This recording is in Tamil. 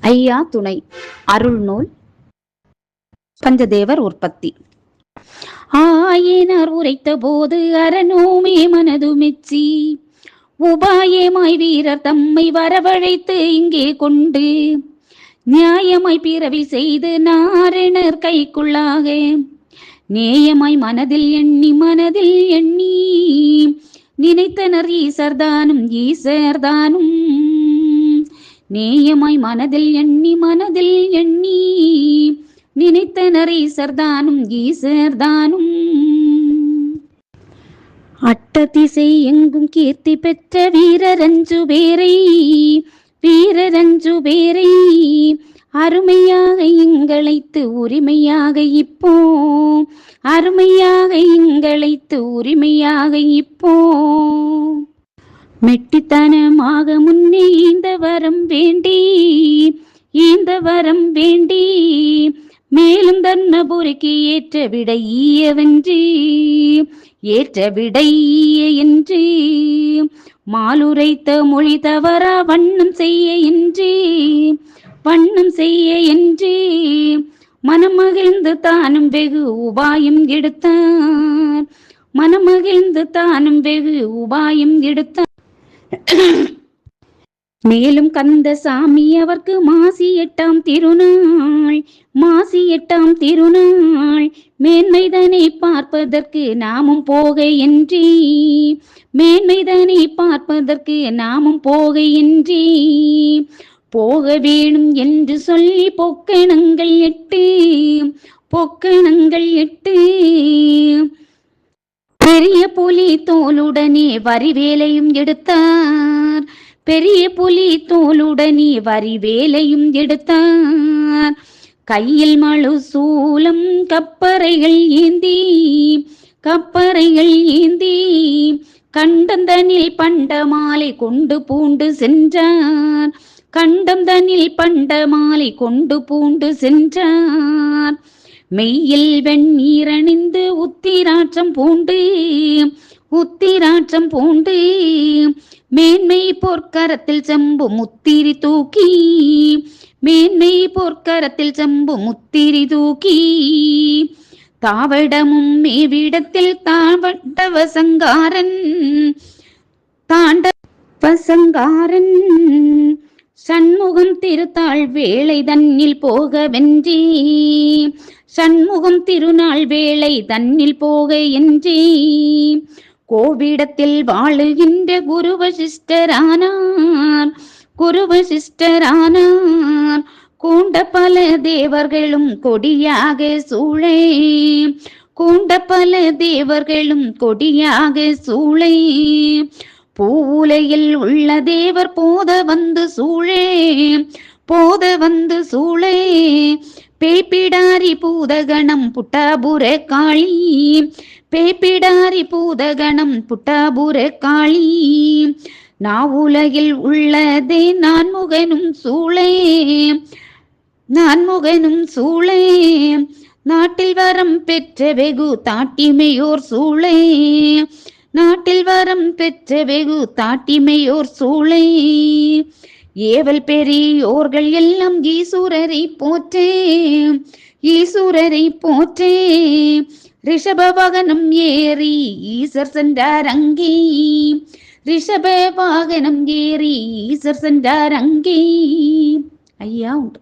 ஐயா துணை அருள்நூல் பஞ்சதேவர் உற்பத்தி. ஆயினார் உரைத்த போது அரணோமே மனது மெச்சி உபாயமாய் வீரர் தம்மை வரவழைத்து இங்கே கொண்டு நியாயமாய் பிறவி செய்து நாரணர் கைக்குள்ளாக நேயமாய் மனதில் எண்ணி நினைத்தனர் ஈசர்தானும் நேயமாய் மனதில் எண்ணி நினைத்தனர் ஈசர்தானும் அட்டதிசை எங்கும் கீர்த்தி பெற்ற வீரரஞ்சு பேரை அருமையாக இங்களைத்து உரிமையாக இப்போ மெட்டித்தனமாக முன்னே இந்த வரம் வேண்டி மேலும் தர்மபுரிக்கு ஏற்ற விடை என்று மாலுரைத்த மொழி தவறா வண்ணம் செய்ய என்று மனமகிழ்ந்து தானும் வெகு உபாயம் எடுத்தார் மேலும் கந்த சாமி அவர்க்கு மாசி எட்டாம் திருநாள் மேன்மைதனை பார்ப்பதற்கு நாமும் போக போக வேணும் என்று சொல்லி பொக்கணங்கள் எட்டு பெரிய புலி தோலுடனே வரிவேலையும் எடுத்தார் கையில் மழு சூலம் கப்பறைகள் ஏந்தி கண்டந்தனில் பண்ட மாலை கொண்டு பூண்டு சென்றார் மெய்யில் வெண்ணீரணிந்து உத்திராட்சம் பூண்டு மேன்மை பொற்கரத்தில் செம்பு முத்திரி தூக்கி தாவடமும் மேவிடத்தில் தாண்டவசங்காரன் சண்முகம் திருத்தாள் வேளை தன்னில் போக என்றே கோவிடத்தில் வாழுகின்ற குருவசிஷ்டரானார் கூண்ட பல தேவர்களும் கொடியாக சூளை பூவுலையில் உள்ள தேவர் போத வந்து சூளே பேப்பிடாரி பூதகணம் புட்டாபுர காளி நாவுலகில் உள்ளதே நான்முகனும் சூளே நாட்டில் வரம் பெற்ற வெகு தாட்டிமையோர் சூளை ஏவல் பெரியோர்கள் எல்லாம் ஈசுரரை போற்றே ரிஷப வாகனம் ஏறி ஈசர் சென்றார் அங்கே ஐயா உண்டு.